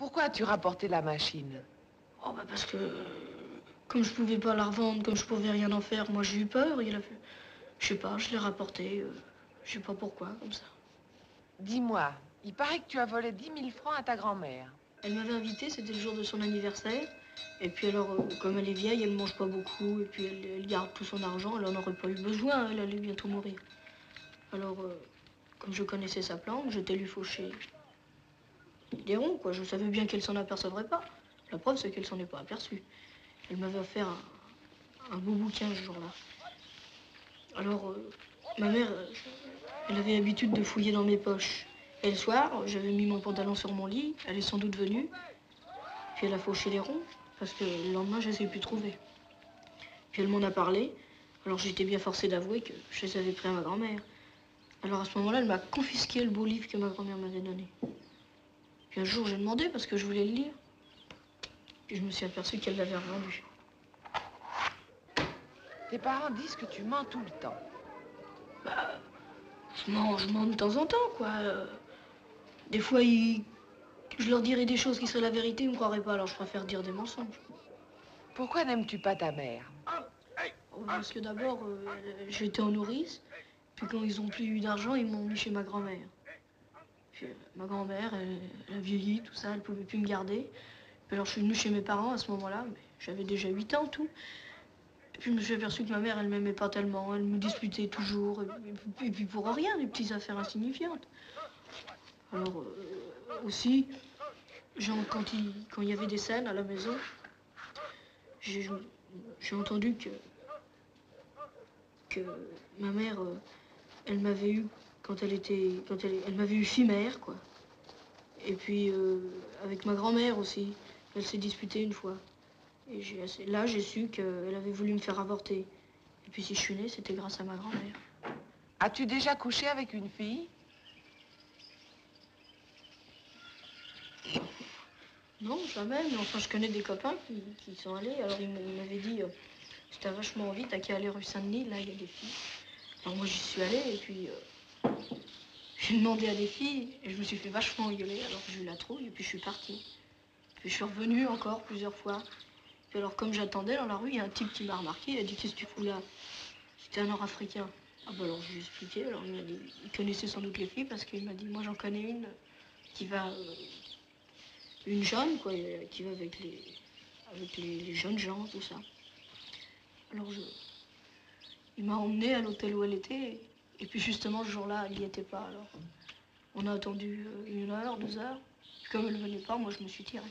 Pourquoi as-tu rapporté la machine? Oh, bah parce que, comme je pouvais pas la revendre, comme je pouvais rien en faire, moi j'ai eu peur. Il a fait, je sais pas, je l'ai rapporté. Je sais pas pourquoi, comme ça. Dis-moi, il paraît que tu as volé 10 000 francs à ta grand-mère. Elle m'avait invité, c'était le jour de son anniversaire. Et puis alors, comme elle est vieille, elle mange pas beaucoup. Et puis elle garde tout son argent. Elle en aurait pas eu besoin, elle allait bientôt mourir. Alors, comme je connaissais sa planque, j'étais lui faucher des ronds, quoi. Je savais bien qu'elle s'en apercevrait pas. La preuve, c'est qu'elle s'en est pas aperçue. Elle m'avait offert un beau bouquin ce jour-là. Alors, ma mère, elle avait l'habitude de fouiller dans mes poches. Et le soir, j'avais mis mon pantalon sur mon lit. Elle est sans doute venue. Puis elle a fauché les ronds, parce que le lendemain, je les ai plus trouvés. Puis elle m'en a parlé. Alors j'étais bien forcée d'avouer que je les avais pris à ma grand-mère. Alors à ce moment-là, elle m'a confisqué le beau livre que ma grand-mère m'avait donné. Puis un jour, j'ai demandé parce que je voulais le lire. Puis je me suis aperçue qu'elle l'avait revendu. Tes parents disent que tu mens tout le temps. Bah, je mens de temps en temps, quoi. Des fois, je leur dirais des choses qui seraient la vérité, ils me croiraient pas, alors je préfère dire des mensonges. Pourquoi n'aimes-tu pas ta mère? Parce que d'abord, j'étais en nourrice, puis quand ils ont plus eu d'argent, ils m'ont mis chez ma grand-mère. Puis ma grand-mère, elle a vieilli, tout ça, elle pouvait plus me garder. Puis alors je suis venue chez mes parents à ce moment-là, mais j'avais déjà 8 ans, tout. Et puis je me suis aperçue que ma mère, elle m'aimait pas tellement, elle me disputait toujours, et puis pour rien, des petites affaires insignifiantes. Alors aussi, genre, quand il y avait des scènes à la maison, j'ai entendu que ma mère, elle m'avait eu elle m'avait eu fille-mère, quoi. Et puis avec ma grand-mère aussi, elle s'est disputée une fois. Et là, j'ai su qu'elle avait voulu me faire avorter. Et puis si je suis née, c'était grâce à ma grand-mère. As-tu déjà couché avec une fille? Non, jamais, mais enfin, je connais des copains qui sont allés. Alors ils m'avaient dit, si t'as vachement envie, t'as qu'à aller rue Saint-Denis, là, il y a des filles. Alors moi, j'y suis allée, et puis j'ai demandé à des filles, et je me suis fait vachement engueuler, alors j'ai eu la trouille, et puis je suis partie. Puis je suis revenue encore plusieurs fois. Puis alors, comme j'attendais dans la rue, il y a un type qui m'a remarqué, il a dit, qu'est-ce que tu fous là? C'était un Nord-Africain. Ah bah alors, je lui ai expliqué, alors il m'a dit, il connaissait sans doute les filles, parce qu'il m'a dit, moi j'en connais une qui va, une jeune, quoi, qui va avec les jeunes gens, tout ça. Alors il m'a emmené à l'hôtel où elle était, et puis justement, ce jour-là, elle n'y était pas, alors. On a attendu 1 heure, 2 heures. Comme elle venait pas, moi je me suis tirée.